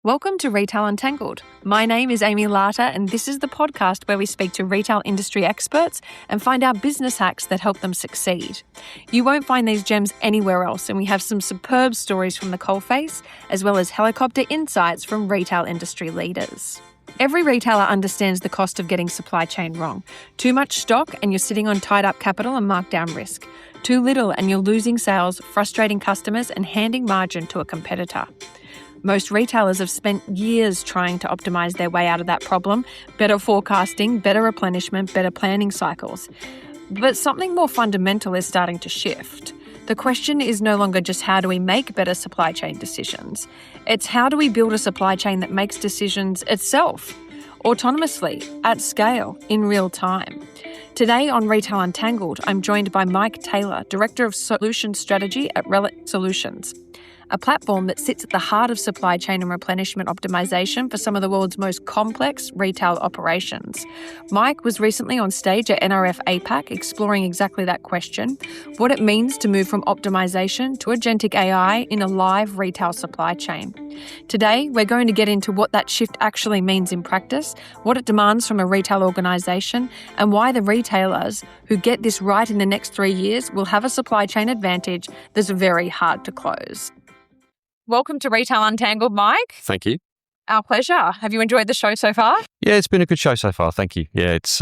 Welcome to Retail Untangled. My name is Amy Larter, and this is the podcast where we speak to retail industry experts and find out business hacks that help them succeed. You won't find these gems anywhere else, and we have some superb stories from the coalface, as well as helicopter insights from retail industry leaders. Every retailer understands the cost of getting supply chain wrong. Too much stock and you're sitting on tied up capital and markdown risk. Too little and you're losing sales, frustrating customers and handing margin to a competitor. Most retailers have spent years trying to optimise their way out of that problem, better forecasting, better replenishment, better planning cycles. But something more fundamental is starting to shift. The question is no longer just how do we make better supply chain decisions. It's how do we build a supply chain that makes decisions itself, autonomously, at scale, in real time. Today on Retail Untangled, I'm joined by Mike Taylor, Director of Solution Strategy at Relic Solutions, a platform that sits at the heart of supply chain and replenishment optimization for some of the world's most complex retail operations. Mike was recently on stage at NRF APAC exploring exactly that question, what it means to move from optimization to agentic AI in a live retail supply chain. Today, we're going to get into what that shift actually means in practice, what it demands from a retail organisation, and why the retailers who get this right in the next 3 years will have a supply chain advantage that's very hard to close. Welcome to Retail Untangled, Mike. Thank you. Our pleasure. Have you enjoyed the show so far? Yeah, it's been a good show so far. Thank you. Yeah, it's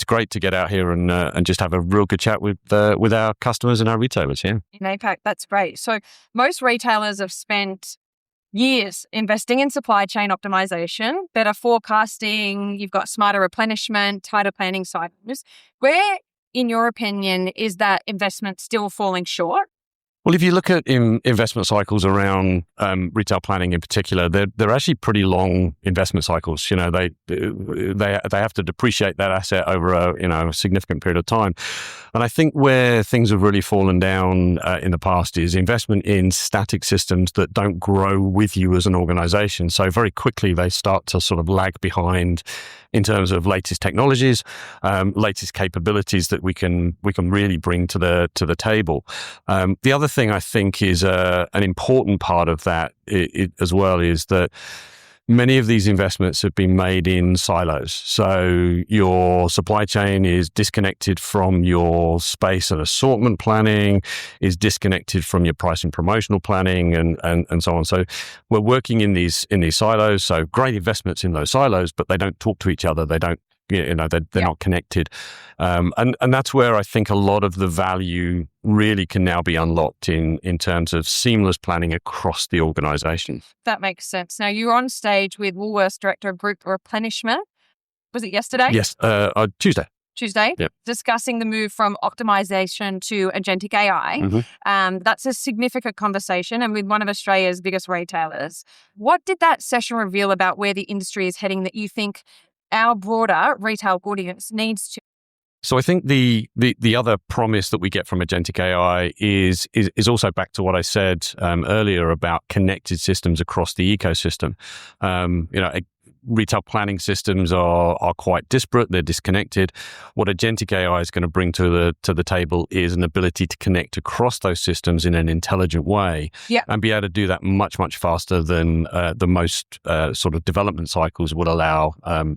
great to get out here and just have a real good chat with our customers and our retailers. Yeah, in APAC, that's great. So most retailers have spent years investing in supply chain optimization, better forecasting. You've got smarter replenishment, tighter planning cycles. Where, in your opinion, is that investment still falling short? Well, if you look at investment cycles around retail planning in particular, they're actually pretty long investment cycles. You know, they have to depreciate that asset over a significant period of time. And I think where things have really fallen down in the past is investment in static systems that don't grow with you as an organization. So very quickly they start to sort of lag behind in terms of latest technologies, latest capabilities that we can really bring to the table. The other thing I think is an important part of that as well is that many of these investments have been made in silos. So your supply chain is disconnected from your space and assortment planning, is disconnected from your price and promotional planning and so on. So we're working in these silos. So great investments in those silos, but they don't talk to each other. They don't, they're not connected. And that's where I think a lot of the value really can now be unlocked in terms of seamless planning across the organization. That makes sense. Now, you were on stage with Woolworths Director of Group Replenishment. Was it yesterday? Yes, Tuesday. Yep. Discussing the move from optimization to agentic AI. Mm-hmm. That's a significant conversation and with one of Australia's biggest retailers. What did that session reveal about where the industry is heading that you think our broader retail audience needs to? So I think the other promise that we get from agentic AI is also back to what I said earlier about connected systems across the ecosystem. Retail planning systems are quite disparate; they're disconnected. What agentic AI is going to bring to the table is an ability to connect across those systems in an intelligent way, and be able to do that much faster than the most sort of development cycles would allow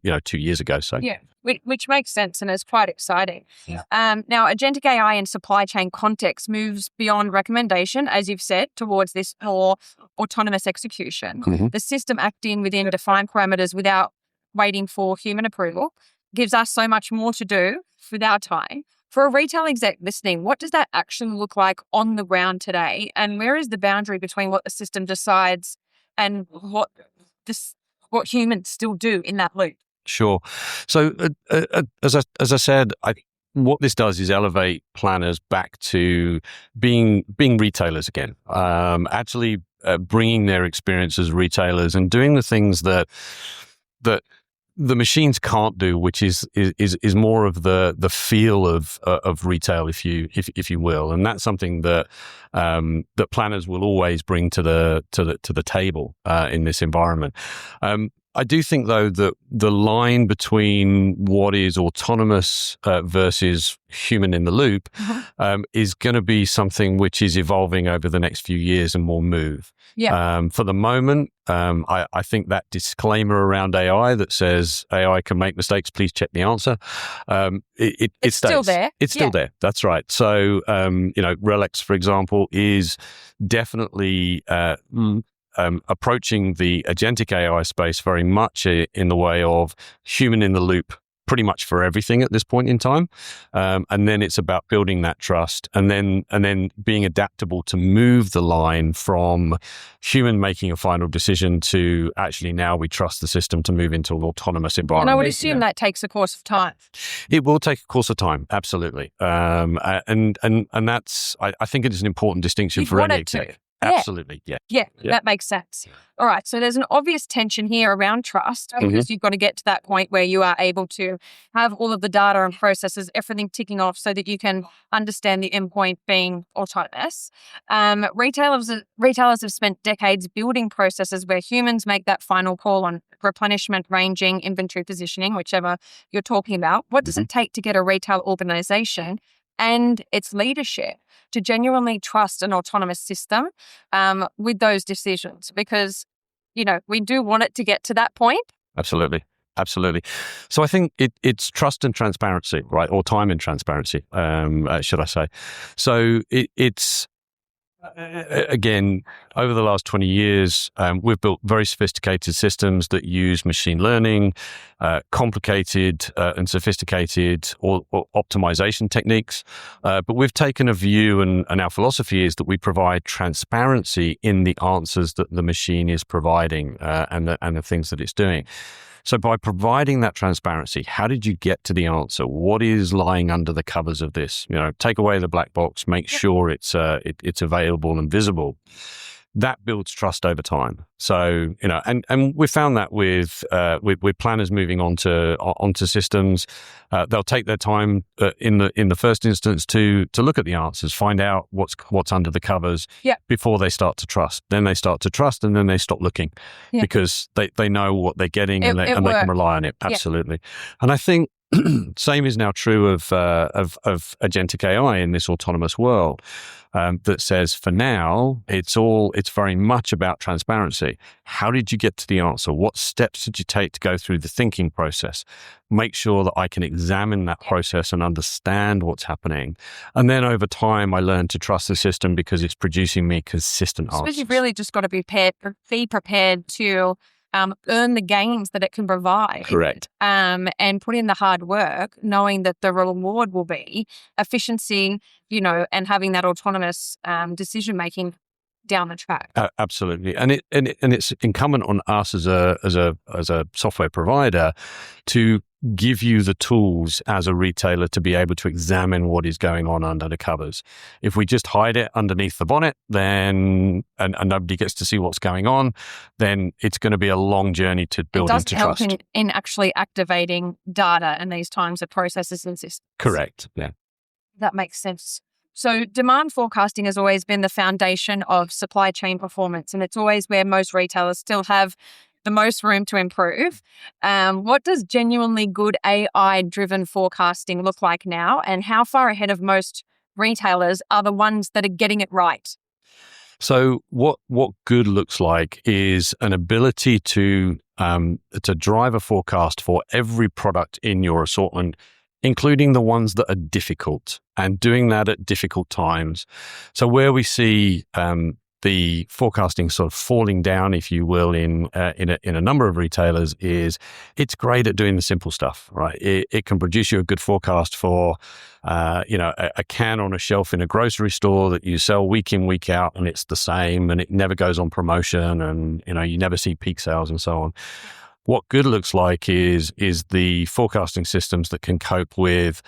2 years ago. So which makes sense and is quite exciting. Yeah. Now, agentic AI in supply chain context moves beyond recommendation, as you've said, towards this more autonomous execution. Mm-hmm. The system acting within defined parameters without waiting for human approval gives us so much more to do with our time. For a retail exec listening, what does that action look like on the ground today? And where is the boundary between what the system decides and what humans still do in that loop? Sure. So as I said, what this does is elevate planners back to being retailers again, actually bringing their experience as retailers and doing the things that the machines can't do, which is more of the feel of retail, if you will, and that's something that planners will always bring to the table in this environment. I do think, though, that the line between what is autonomous versus human in the loop is going to be something which is evolving over the next few years and will move. Yeah. For the moment, I think that disclaimer around AI that says AI can make mistakes, please check the answer. It It's still stays. there. It's still there. That's right. So, RELX, for example, is definitely approaching the agentic AI space very much in the way of human in the loop pretty much for everything at this point in time. And then it's about building that trust and then being adaptable to move the line from human making a final decision to actually now we trust the system to move into an autonomous environment. And I would assume that takes a course of time. It will take a course of time, absolutely. And that's, I think it is an important distinction for any exec. Absolutely, yeah. Yeah, that makes sense. All right, so there's an obvious tension here around trust because you've got to get to that point where you are able to have all of the data and processes, everything ticking off so that you can understand the endpoint being autonomous. Retailers have spent decades building processes where humans make that final call on replenishment, ranging, inventory positioning, whichever you're talking about. What does it take to get a retail organization and its leadership to genuinely trust an autonomous system with those decisions? Because, we do want it to get to that point. Absolutely. So I think it's trust and transparency, right? Or time and transparency, should I say. So it's, again, over the last 20 years, we've built very sophisticated systems that use machine learning, complicated and sophisticated or optimization techniques. But we've taken a view, and our philosophy is that we provide transparency in the answers that the machine is providing and the things that it's doing. So by providing that transparency, how did you get to the answer? What is lying under the covers of this? Take away the black box, make sure it's available and visible. That builds trust over time. So, and we found that with planners moving onto systems, they'll take their time in the first instance to look at the answers, find out what's under the covers before they start to trust. Then they start to trust, and then they stop looking because they know what they're getting and they can rely on it. Absolutely. And I think same is now true of agentic AI in this autonomous world. That says for now, it's very much about transparency. How did you get to the answer? What steps did you take to go through the thinking process? Make sure that I can examine that process and understand what's happening. And then over time, I learned to trust the system because it's producing me consistent answers. So you've really just got to be prepared to earn the gains that it can provide. Correct. And put in the hard work, knowing that the reward will be efficiency, and having that autonomous decision making down the track. Absolutely, and it's incumbent on us as a software provider to give you the tools as a retailer to be able to examine what is going on under the covers. If we just hide it underneath the bonnet, then and nobody gets to see what's going on, then it's going to be a long journey to build into trust. It does help in actually activating data in these times of processes and systems. Correct. Yeah. That makes sense. So demand forecasting has always been the foundation of supply chain performance, and it's always where most retailers still have the most room to improve. What does genuinely good AI-driven forecasting look like now, and how far ahead of most retailers are the ones that are getting it right? So what good looks like is an ability to drive a forecast for every product in your assortment, including the ones that are difficult, and doing that at difficult times. So where we see the forecasting sort of falling down, if you will, in a number of retailers, is it's great at doing the simple stuff, right? It can produce you a good forecast for, a can on a shelf in a grocery store that you sell week in, week out, and it's the same, and it never goes on promotion, and you never see peak sales and so on. What good looks like is the forecasting systems that can cope with,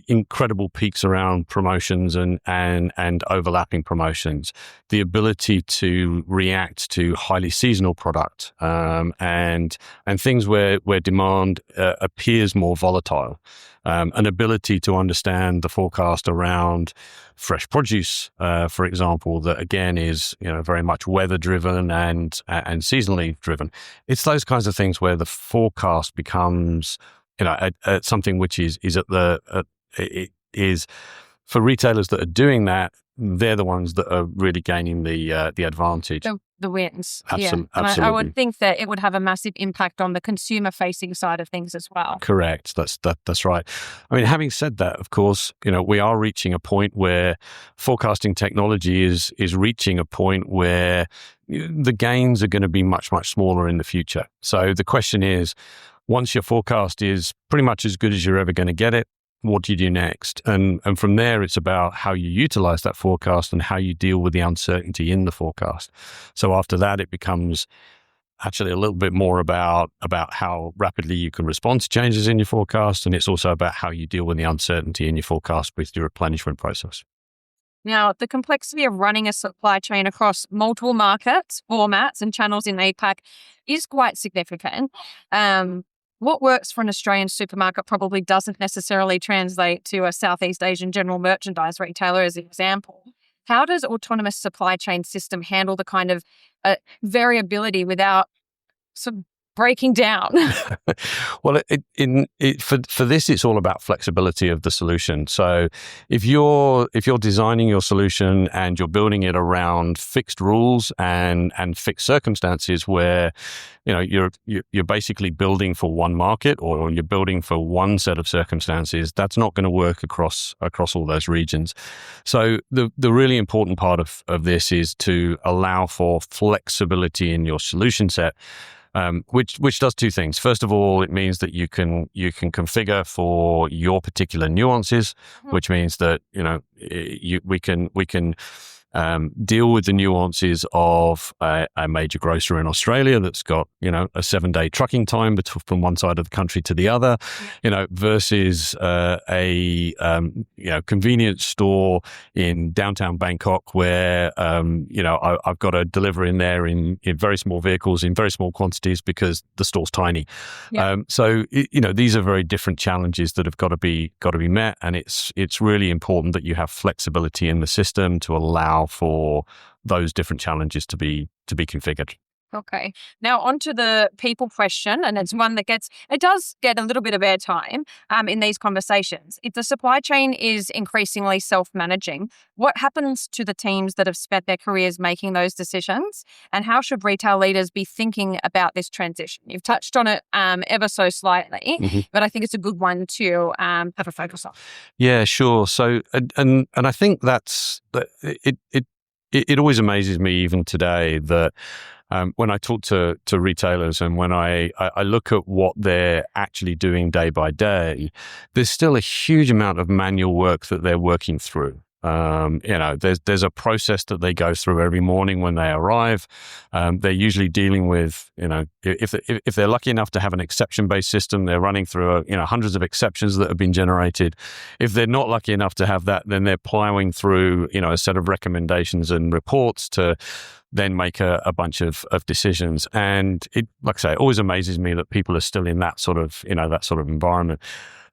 incredible peaks around promotions and overlapping promotions. The ability to react to highly seasonal product and things where demand appears more volatile. An ability to understand the forecast around fresh produce, for example, that again is very much weather driven and seasonally driven. It's those kinds of things where the forecast becomes, something which is it is for retailers that are doing that. They're the ones that are really gaining the advantage. The wins. Absolutely. I would think that it would have a massive impact on the consumer-facing side of things as well. Correct. That's right. I mean, having said that, of course, we are reaching a point where forecasting technology is reaching a point where the gains are going to be much, much smaller in the future. So the question is, once your forecast is pretty much as good as you're ever going to get it, what do you do next? And from there, it's about how you utilize that forecast and how you deal with the uncertainty in the forecast. So after that, it becomes actually a little bit more about how rapidly you can respond to changes in your forecast. And it's also about how you deal with the uncertainty in your forecast with your replenishment process. Now, the complexity of running a supply chain across multiple markets, formats, and channels in APAC is quite significant. What works for an Australian supermarket probably doesn't necessarily translate to a Southeast Asian general merchandise retailer, as an example. How does autonomous supply chain system handle the kind of variability without sort of breaking down? Well, for this, it's all about flexibility of the solution. So if you're designing your solution and you're building it around fixed rules and fixed circumstances where you're basically building for one market or you're building for one set of circumstances, that's not going to work across all those regions. So the really important part of this is to allow for flexibility in your solution set. Which does two things. First of all, it means that you can configure for your particular nuances, which means that we can deal with the nuances of a major grocer in Australia that's got a 7-day trucking time from one side of the country to the other, versus a convenience store in downtown Bangkok where I've got to deliver in there in very small vehicles in very small quantities because the store's tiny. Yeah. So these are very different challenges that have got to be met, and it's really important that you have flexibility in the system to allow for those different challenges to be configured. Okay. Now on to the people question, and it's one that does get a little bit of airtime in these conversations. If the supply chain is increasingly self-managing, what happens to the teams that have spent their careers making those decisions, and how should retail leaders be thinking about this transition? You've touched on it ever so slightly, but I think it's a good one to have a focus on. Yeah, sure. So, and I think it always amazes me even today that when I talk to retailers and when I look at what they're actually doing day by day, there's still a huge amount of manual work that they're working through. There's a process that they go through every morning when they arrive. They're usually dealing with, if they're lucky enough to have an exception-based system, they're running through, hundreds of exceptions that have been generated. If they're not lucky enough to have that, then they're plowing through, a set of recommendations and reports to then make a bunch of decisions. And it, like I say, it always amazes me that people are still in that sort of environment.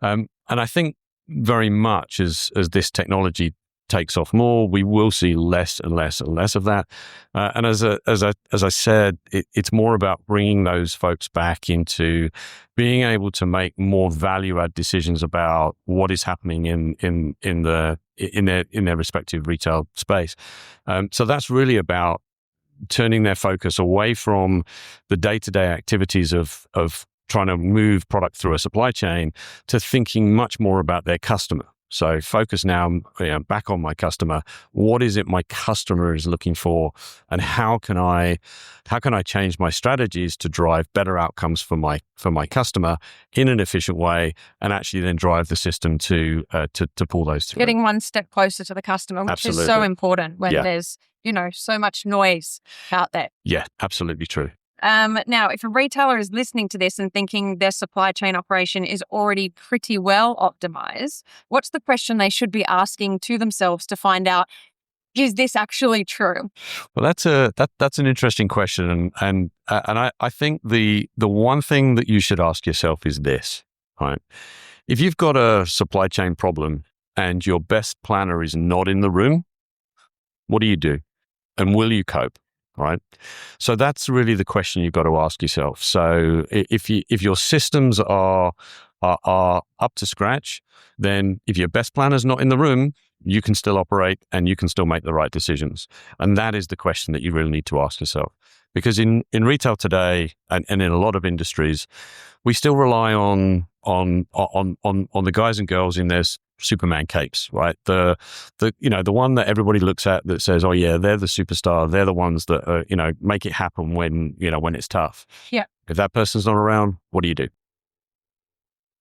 And I think very much as this technology takes off more, we will see less and less and less of that. And as I said, it's more about bringing those folks back into being able to make more value-add decisions about what is happening in their respective retail space. So that's really about turning their focus away from the day-to-day activities of trying to move product through a supply chain to thinking much more about their customer. So focus now back on my customer. What is it my customer is looking for, and how can I change my strategies to drive better outcomes for my customer in an efficient way, and actually then drive the system to pull those through. Getting one step closer to the customer, which Absolutely. Is so important when there's so much noise out there. Yeah, absolutely true. Now, if a retailer is listening to this and thinking their supply chain operation is already pretty well optimized, what's the question they should be asking to themselves to find out, is this actually true? Well, that's an interesting question, and I think the one thing that you should ask yourself is this, right? If you've got a supply chain problem and your best planner is not in the room, what do you do? And will you cope? right? So that's really the question you've got to ask yourself. So if your systems are up to scratch, then if your best planner's not in the room, you can still operate and you can still make the right decisions. And that is the question that you really need to ask yourself. Because in retail today and in a lot of industries, we still rely on the guys and girls in their Superman capes, right? The one that everybody looks at that says, oh yeah, they're the superstar. They're the ones that make it happen when it's tough. Yeah. If that person's not around, what do you do?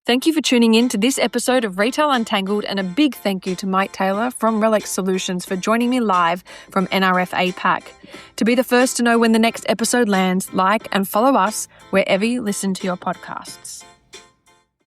Thank you for tuning in to this episode of Retail Untangled, and a big thank you to Mike Taylor from RELX Solutions for joining me live from NRF APAC. To be the first to know when the next episode lands, like and follow us wherever you listen to your podcasts.